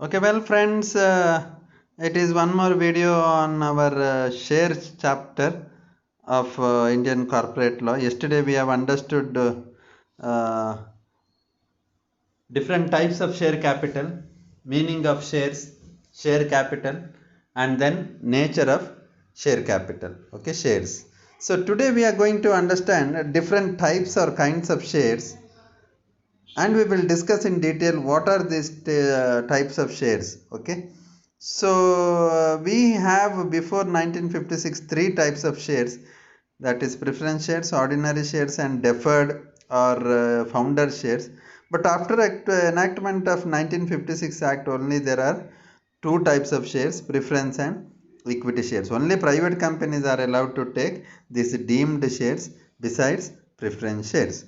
Okay, well, friends, it is one more video on our shares chapter of Indian corporate law. Yesterday, we have understood different types of share capital, meaning of shares, share capital, and then nature of share capital. Okay, shares. So, today we are going to understand different types or kinds of shares, and we will discuss in detail what are these types of shares. Okay, so we have before 1956 three types of shares, that is preference shares, ordinary shares, and deferred or founder shares. But after enactment of 1956 act, only there are two types of shares, preference and equity shares. Only private companies are allowed to take these deemed shares besides preference shares.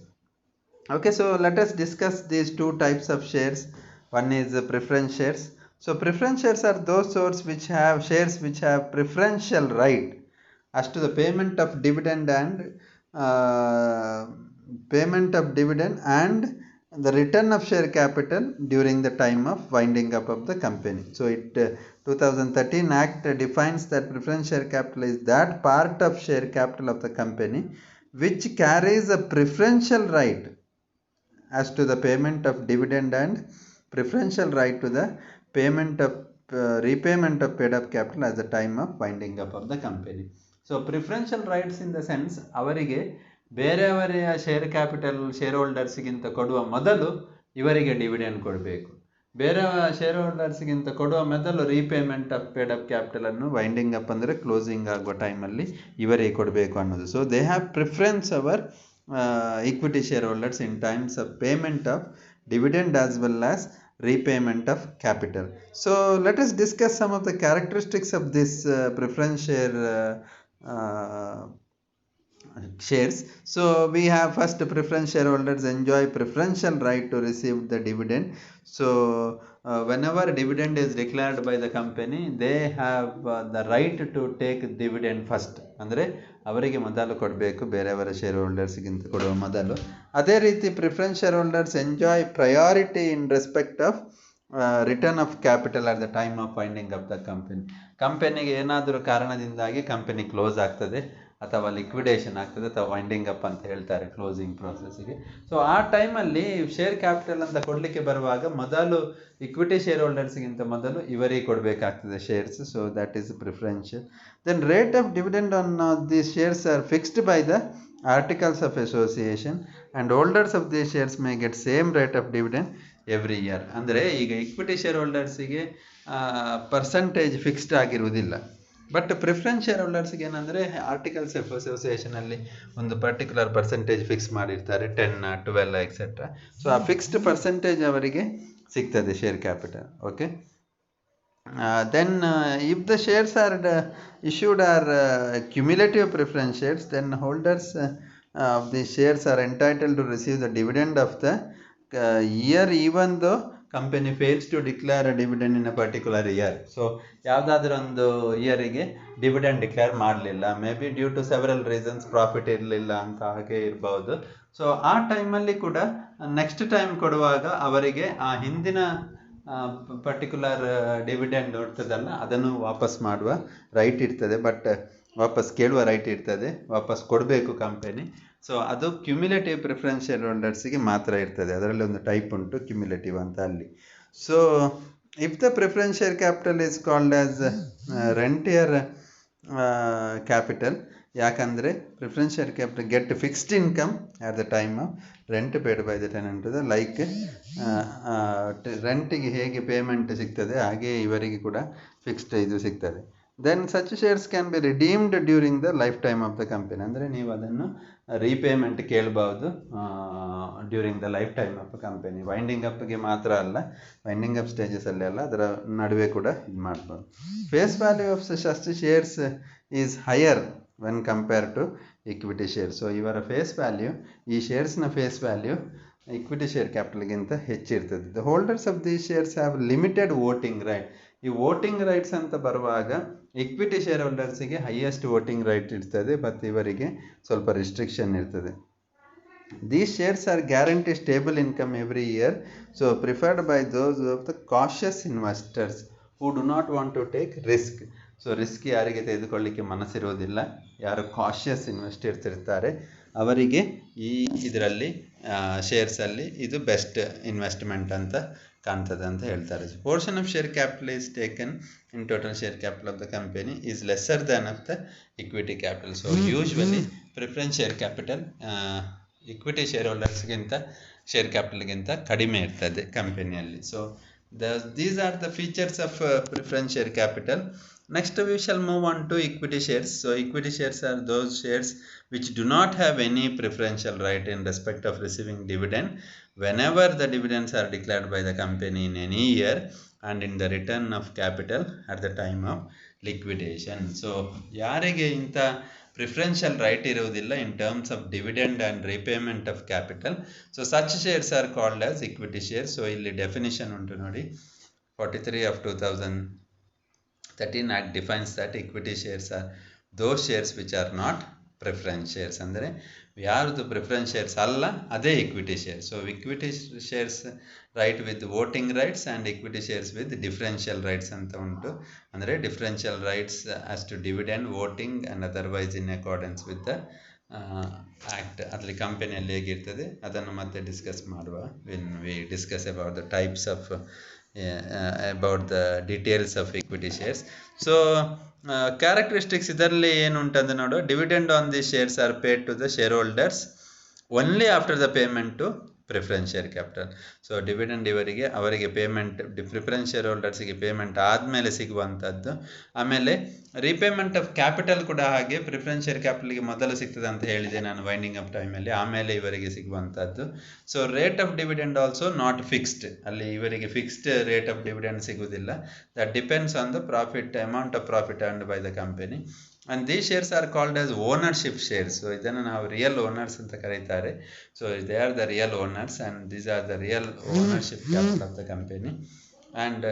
Okay, so let us discuss these two types of shares. One is the preference shares. So preference shares are those shares which have preferential right as to the uh, payment of dividend and the return of share capital during the time of winding up of the company. So 2013 Act defines that preference share capital is that part of share capital of the company which carries a preferential right as to the payment of dividend and preferential right to the payment of repayment of paid up capital at the time of winding up of the company. So preferential rights in the sense ಅವರಿಗೆ ಬೇರೆಯವರ share capital share ಹೋಲ್ಡರ್ಸ್ಗಿಂತ ಕೊಡುವ ಮೊದಲು ಇವರಿಗೆ dividend ಕೊಡಬೇಕು, ಬೇರೆ share ಹೋಲ್ಡರ್ಸ್ಗಿಂತ ಕೊಡುವ ಮೊದಲು repayment of paid up capital ಅನ್ನು ವೈಂಡಿಂಗ್ ಅಪ್ ಅಂದರೆ ಕ್ಲೋಸಿಂಗ್ ಆಗುವ ಟೈಮಲ್ಲಿ ಇವರಿಗೆ ಕೊಡಬೇಕು ಅನ್ನೋದು. So they have preference over equity shareholders in times of payment of dividend as well as repayment of capital. So let us discuss some of the characteristics of this preference share shares. So we have first, preference shareholders enjoy preferential right to receive the dividend. So whenever dividend is declared by the company, they have the right to take dividend first. ಅಂದರೆ ಅವರಿಗೆ ಮೊದಲು ಕೊಡಬೇಕು, ಬೇರೆಯವರ share ಹೋಲ್ಡರ್ಸ್ಗಿಂತ ಕೊಡುವ ಮೊದಲು. ಅದೇ ರೀತಿ preference share holders enjoy priority in respect of return of capital at the time of winding up the company. ಕಂಪನಿಗೆ ಏನಾದರೂ ಕಾರಣದಿಂದಾಗಿ ಕಂಪನಿ ಕ್ಲೋಸ್ ಆಗ್ತದೆ ಅಥವಾ ಲಿಕ್ವಿಡೇಷನ್ ಆಗ್ತದೆ ಅಥವಾ ವೈಂಡಿಂಗ್ ಅಪ್ ಅಂತ ಹೇಳ್ತಾರೆ ಕ್ಲೋಸಿಂಗ್ ಪ್ರೋಸೆಸ್ಗೆ. ಸೊ ಆ ಟೈಮಲ್ಲಿ ಶೇರ್ ಕ್ಯಾಪಿಟಲ್ ಅಂತ ಕೊಡಲಿಕ್ಕೆ ಬರುವಾಗ ಮೊದಲು ಇಕ್ವಿಟಿ ಶೇರ್ ಹೋಲ್ಡರ್ಸ್ಗಿಂತ ಮೊದಲು ಇವರಿಗೆ ಕೊಡಬೇಕಾಗ್ತದೆ shares. So that is preferential. Then rate of dividend on these shares are fixed by the articles of association and holders of these shares may get same rate of dividend every year. ಅಂದರೆ ಈಗ equity share ಹೋಲ್ಡರ್ಸಿಗೆ percentage fixed ಆಗಿರುವುದಿಲ್ಲ. But preference share ಹೋಲ್ಡರ್ಸ್ಗೆ ಏನಂದರೆ articles of association ಅಲ್ಲಿ ಒಂದು particular percentage fix ಮಾಡಿರ್ತಾರೆ, 10, 12 etcetera. So ಆ fixed percentage ಅವರಿಗೆ ಸಿಗ್ತದೆ share capital. Okay, then if the shares are issued are cumulative preference shares, then holders of the shares are entitled to receive the dividend of the year even though company fails to declare a dividend in a particular year. So ಯಾವುದಾದ್ರೂ ಒಂದು ಇಯರಿಗೆ dividend declare ಮಾಡಲಿಲ್ಲ, may be due to several reasons, profit ಇರಲಿಲ್ಲ ಅಂತ ಹಾಗೆ ಇರ್ಬೋದು. So ಆ ಟೈಮಲ್ಲಿ ಕೂಡ ನೆಕ್ಸ್ಟ್ ಟೈಮ್ ಕೊಡುವಾಗ ಅವರಿಗೆ ಆ ಹಿಂದಿನ ಪರ್ಟಿಕ್ಯುಲರ್ ಡಿವಿಡೆಂಡ್ ಇರ್ತದಲ್ಲ ಅದನ್ನು ವಾಪಸ್ ಮಾಡುವ ರೈಟ್ ಇರ್ತದೆ, ಬಟ್ ವಾಪಸ್ ಕೇಳುವ ರೈಟ್ ಇರ್ತದೆ, ವಾಪಸ್ ಕೊಡಬೇಕು ಕಂಪನಿ. ಸೊ ಅದು ಕ್ಯುಮ್ಯುಲೇಟಿವ್ ಪ್ರಿಫರೆನ್ಸ್ ಶೇರ್ ಹೋಲ್ಡರ್ಸಿಗೆ ಮಾತ್ರ ಇರ್ತದೆ. ಅದರಲ್ಲಿ ಒಂದು ಟೈಪ್ ಉಂಟು ಕ್ಯುಮ್ಯುಲೇಟಿವ್ ಅಂತ ಅಲ್ಲಿ. So if the preference share capital is called as rentier capital, ಯಾಕಂದರೆ preference share capital get fixed income at the time of rent paid by the tenant. Like ರೆಂಟಿಗೆ ಹೇಗೆ ಪೇಮೆಂಟ್ ಸಿಗ್ತದೆ ಹಾಗೆ ಇವರಿಗೆ ಕೂಡ ಫಿಕ್ಸ್ಡ್ ಇದು ಸಿಗ್ತದೆ. Then such shares can be redeemed during the lifetime of the company. ಅಂದರೆ ನೀವು ಅದನ್ನು ರೀಪೇಮೆಂಟ್ ಕೇಳಬಹುದು during the lifetime of company. Winding ಅಪ್ಗೆ ಮಾತ್ರ ಅಲ್ಲ, ವೈಂಡಿಂಗ್ ಅಪ್ ಸ್ಟೇಜಸಲ್ಲಿ ಅಲ್ಲ, ಅದರ ನಡುವೆ ಕೂಡ ಇದು ಮಾಡ್ಬೋದು. Face value of such shares is higher when compare to equity share. So ಇವರ ಫೇಸ್ ವ್ಯಾಲ್ಯೂ, ಈ ಶೇರ್ಸ್ನ ಫೇಸ್ ವ್ಯಾಲ್ಯೂ ಇಕ್ವಿಟಿ ಶೇರ್ ಕ್ಯಾಪಿಟಲ್ಗಿಂತ ಹೆಚ್ಚಿರ್ತದೆ. The holders of the shares have limited voting right. ಈ ವೋಟಿಂಗ್ ರೈಟ್ಸ್ ಅಂತ ಬರುವಾಗ ಇಕ್ವಿಟಿ ಶೇರ್ ಹೋಲ್ಡರ್ಸಿಗೆ highest voting right ಇರ್ತದೆ, ಮತ್ತು ಇವರಿಗೆ ಸ್ವಲ್ಪ ರಿಸ್ಟ್ರಿಕ್ಷನ್ ಇರ್ತದೆ. These shares are guarantee stable income every year, so preferred by those of the cautious investors who do not want to take risk. So risk ಯಾರಿಗೆ ತೆಗೆದುಕೊಳ್ಳಿಕ್ಕೆ ಮನಸ್ಸಿರುವುದಿಲ್ಲ, ಯಾರು cautious investors ಇರ್ತಾರೆ ಅವರಿಗೆ ಈ ಇದರಲ್ಲಿ ಶೇರ್ಸಲ್ಲಿ ಇದು ಬೆಸ್ಟ್ ಇನ್ವೆಸ್ಟ್ಮೆಂಟ್ ಅಂತ ಕಾಣ್ತದೆ ಅಂತ ಹೇಳ್ತಾರೆ. Portion of share capital is taken in total share capital of the company is lesser than of the equity capital. So usually preference share capital equity share ಹೋಲ್ಡರ್ಸ್ಗಿಂತ ಶೇರ್ ಕ್ಯಾಪಿಟಲ್ಗಿಂತ ಕಡಿಮೆ ಇರ್ತದೆ ಕಂಪನಿಯಲ್ಲಿ. So these are the features of preference share capital. Next we shall move on to equity shares. So equity shares are those shares which do not have any preferential right in respect of receiving dividend whenever the dividends are declared by the company in any year and in the return of capital at the time of liquidation. So ಯಾರಿಗೆ ಇಂಥ preferential right ಇರುವುದಿಲ್ಲ in terms of dividend and repayment of capital, so such shares are called as equity shares. So ಇಲ್ಲಿ definition ಉಂಟು ನೋಡಿ, 43 of 2013 Act defines that equity shares are those shares which are not preference shares. ಅಂದರೆ ಯಾರ್ದು preference shares ಅಲ್ಲ ಅದೇ equity share. So equity shares right with voting rights and equity shares with differential rights ಅಂತ ಉಂಟು. ಅಂದರೆ differential rights as to dividend, voting and otherwise in accordance with the act. ಅದರಲ್ಲಿ ಕಂಪನಿಯಲ್ಲಿ ಹೇಗಿರ್ತದೆ ಅದನ್ನು ಮತ್ತೆ ಡಿಸ್ಕಸ್ ಮಾಡುವ when we discuss about the types of about the details of equity shares. So characteristics ಇದರಲ್ಲಿ ಏನು ಉಂಟಂತ ನೋಡು, dividend on the shares are paid to the share holders only after the payment to preference share capital. So dividend ಅವರಿಗೆ payment preference share ಹೋಲ್ಡರ್ಸಿಗೆ payment ಆದಮೇಲೆ ಸಿಗುವಂಥದ್ದು. ಆಮೇಲೆ repayment of capital ಕೂಡ ಹಾಗೆ, ಪ್ರಿಫರೆನ್ಸ್ ಶೇರ್ ಕ್ಯಾಪಿಟಲ್ಗೆ ಮೊದಲು ಸಿಗ್ತದೆ ಅಂತ ಹೇಳಿದೆ ನಾನು ವೈಂಡಿಂಗ್ ಅಪ್ ಟೈಮಲ್ಲಿ, ಆಮೇಲೆ ಇವರಿಗೆ ಸಿಗುವಂಥದ್ದು. So rate of dividend also not fixed, ಅಲ್ಲಿ ಇವರಿಗೆ ಫಿಕ್ಸ್ಡ್ ರೇಟ್ ಆಫ್ ಡಿವಿಡೆಂಡ್ ಸಿಗುವುದಿಲ್ಲ. That depends on the profit, amount of profit earned by the company. And these shares are called as ownership shares. So ಇದನ್ನು ನಾವು real owners ಅಂತ ಕರೀತಾರೆ. So they are the real owners and these are the real ownership capital of the company. And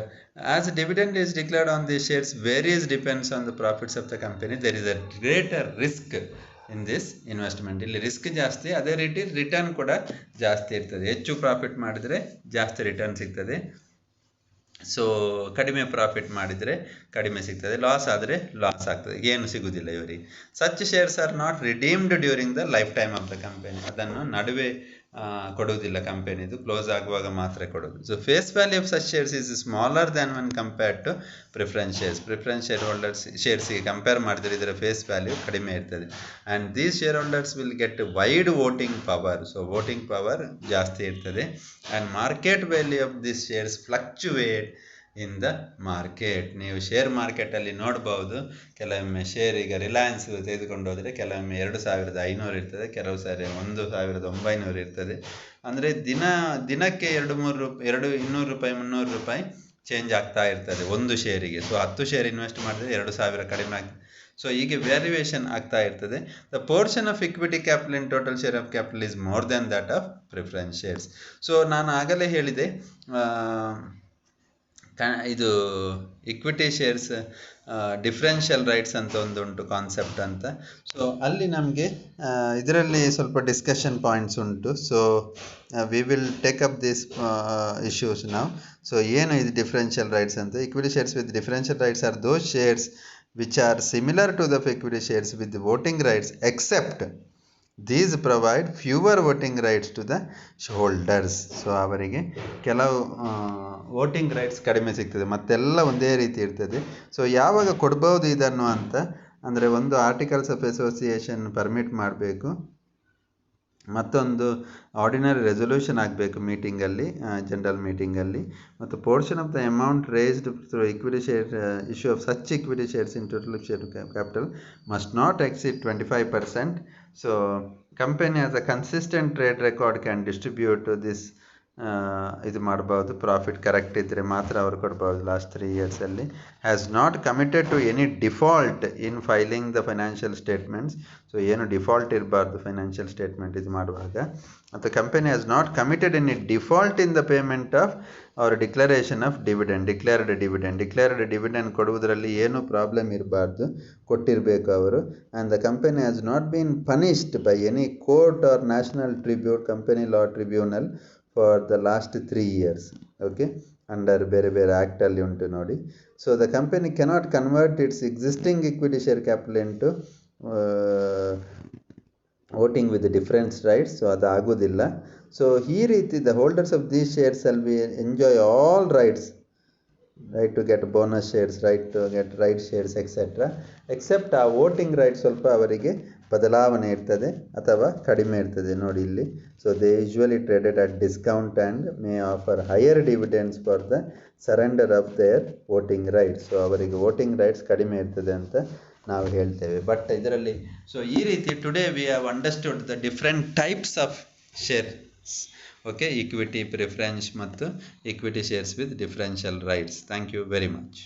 as dividend is declared on these shares varies depends on the profits of the company. There is a greater risk in this investment. ಇಲ್ಲಿ risk ಜಾಸ್ತಿ, ಅದೇ ರೀತಿ return ಕೂಡ ಜಾಸ್ತಿ ಇರ್ತದೆ. ಹೆಚ್ಚು profit ಮಾಡಿದರೆ ಜಾಸ್ತಿ ರಿಟರ್ನ್ ಸಿಗ್ತದೆ, ಸೊ ಕಡಿಮೆ ಪ್ರಾಫಿಟ್ ಮಾಡಿದರೆ ಕಡಿಮೆ ಸಿಗ್ತದೆ, ಲಾಸ್ ಆದರೆ ಲಾಸ್ ಆಗ್ತದೆ, ಏನು ಸಿಗುವುದಿಲ್ಲ ಇವರಿಗೆ. Such shares are not redeemed during the lifetime of the company. ಅದನ್ನು ನಡುವೆ ಕೊಡುವುದಿಲ್ಲ, ಕಂಪನಿದು ಕ್ಲೋಸ್ ಆಗುವಾಗ ಮಾತ್ರ ಕೊಡೋದು. So face value of such shares is smaller than one compared to preference shares. Preference share holders ಶೇರ್ಸಿಗೆ ಕಂಪೇರ್ ಮಾಡಿದರೆ ಇದರ ಫೇಸ್ ವ್ಯಾಲ್ಯೂ ಕಡಿಮೆ ಇರ್ತದೆ. And these share holders will get wide voting power. So voting power ಜಾಸ್ತಿ ಇರ್ತದೆ. And market value of this shares ಫ್ಲಕ್ಚುವೇಟ್ in the market. ನೀವು share ಮಾರ್ಕೆಟಲ್ಲಿ ನೋಡ್ಬೋದು, ಕೆಲವೊಮ್ಮೆ ಶೇರ್ ಈಗ ರಿಲಯನ್ಸ್ ತೆಗೆದುಕೊಂಡು ಹೋದರೆ ಕೆಲವೊಮ್ಮೆ 2500 ಇರ್ತದೆ, ಕೆಲವು ಸಾರಿ 1900 ಇರ್ತದೆ. ಅಂದರೆ ದಿನಕ್ಕೆ 200 ರೂಪಾಯಿ 300 ರೂಪಾಯಿ ಚೇಂಜ್ ಆಗ್ತಾ ಇರ್ತದೆ ಒಂದು ಶೇರಿಗೆ. ಸೊ 10 ಶೇರ್ ಇನ್ವೆಸ್ಟ್ ಮಾಡಿದ್ರೆ 2000 ಕಡಿಮೆ ಆಗ್ತದೆ. ಸೊ ಹೀಗೆ ವ್ಯಾಲ್ಯೂಯೇಷನ್ ಆಗ್ತಾ ಇರ್ತದೆ. The portion of equity capital in total share of capital is more than that of preference shares. So ನಾನು ಆಗಲೇ ಹೇಳಿದೆ, ಇದು ಇಕ್ವಿಟಿ ಶೇರ್ಸ್ ಡಿಫರೆನ್ಷಿಯಲ್ ರೈಟ್ಸ್ ಅಂತ ಒಂದುಂಟು ಕಾನ್ಸೆಪ್ಟ್ ಅಂತ. ಸೊ ಅಲ್ಲಿ ನಮಗೆ ಇದರಲ್ಲಿ ಸ್ವಲ್ಪ ಡಿಸ್ಕಷನ್ ಪಾಯಿಂಟ್ಸ್ ಉಂಟು. So we will take up this issues ನಾವು. ಸೊ ಏನು ಇದು ಡಿಫರೆನ್ಷಿಯಲ್ ರೈಟ್ಸ್ ಅಂತ? Equity shares with differential rights are those shares which are similar to the equity shares with voting rights except these provide fewer voting rights to the holders. So ಅವರಿಗೆ ಕೆಲವು voting rights ಕಡಿಮೆ ಸಿಗ್ತದೆ, ಮತ್ತೆಲ್ಲ ಒಂದೇ ರೀತಿ ಇರ್ತದೆ. So ಯಾವಾಗ ಕೊಡ್ಬೋದು ಇದನ್ನು ಅಂತ ಅಂದರೆ, ಒಂದು ಆರ್ಟಿಕಲ್ಸ್ ಆಫ್ ಅಸೋಸಿಯೇಷನ್ ಪರ್ಮಿಟ್ ಮಾಡಬೇಕು, ಮತ್ತೊಂದು ಆರ್ಡಿನರಿ ರೆಸೊಲ್ಯೂಷನ್ ಆಗಬೇಕು ಮೀಟಿಂಗಲ್ಲಿ, ಜನರಲ್ ಮೀಟಿಂಗಲ್ಲಿ, ಮತ್ತು portion of the amount raised through equity share issue of such equity shares in total share capital must not exceed 25%. So company as a consistent trade record can distribute this ಇದು ಮಾಡ್ಬೋದು, profit correct ಇದ್ದರೆ ಮಾತ್ರ ಅವ್ರು ಕೊಡ್ಬೋದು last 3 ಇಯರ್ಸಲ್ಲಿ. Has not committed to any default in filing the financial statements. So ಏನು default ಇರಬಾರ್ದು financial statement ಇದು ಮಾಡುವಾಗ. ಮತ್ತು company has not committed any default in the payment of our declaration of dividend. Declared dividend ಕೊಡುವುದರಲ್ಲಿ ಏನೂ problem ಇರಬಾರ್ದು, ಕೊಟ್ಟಿರಬೇಕು ಅವರು. And the company has not been punished by any court or national tribute, company law tribunal for the last 3 years. Okay, under ಬೇರೆ ಬೇರೆ ಆ್ಯಕ್ಟಲ್ಲಿ ಉಂಟು ನೋಡಿ. So the company cannot convert its existing equity share capital into voting with difference rights. So ಅದು ಆಗೋದಿಲ್ಲ. So ಈ ರೀತಿ the holders of these shares all we enjoy all rights, right to get bonus shares, right to get right shares etcetera, except ಆ voting right ಸ್ವಲ್ಪ ಅವರಿಗೆ ಬದಲಾವಣೆ ಇರ್ತದೆ ಅಥವಾ ಕಡಿಮೆ ಇರ್ತದೆ ನೋಡಿ ಇಲ್ಲಿ. So they usually traded at discount and may offer higher dividends for the surrender of their voting rights. ಸೊ ಅವರಿಗೆ ವೋಟಿಂಗ್ ರೈಟ್ಸ್ ಕಡಿಮೆ ಇರ್ತದೆ ಅಂತ ನಾವು ಹೇಳ್ತೇವೆ. ಬಟ್ ಇದರಲ್ಲಿ ಸೊ ಈ ರೀತಿ today we have understood the different types of shares. Okay, equity, preference ಮತ್ತು equity shares with differential rights. Thank you very much.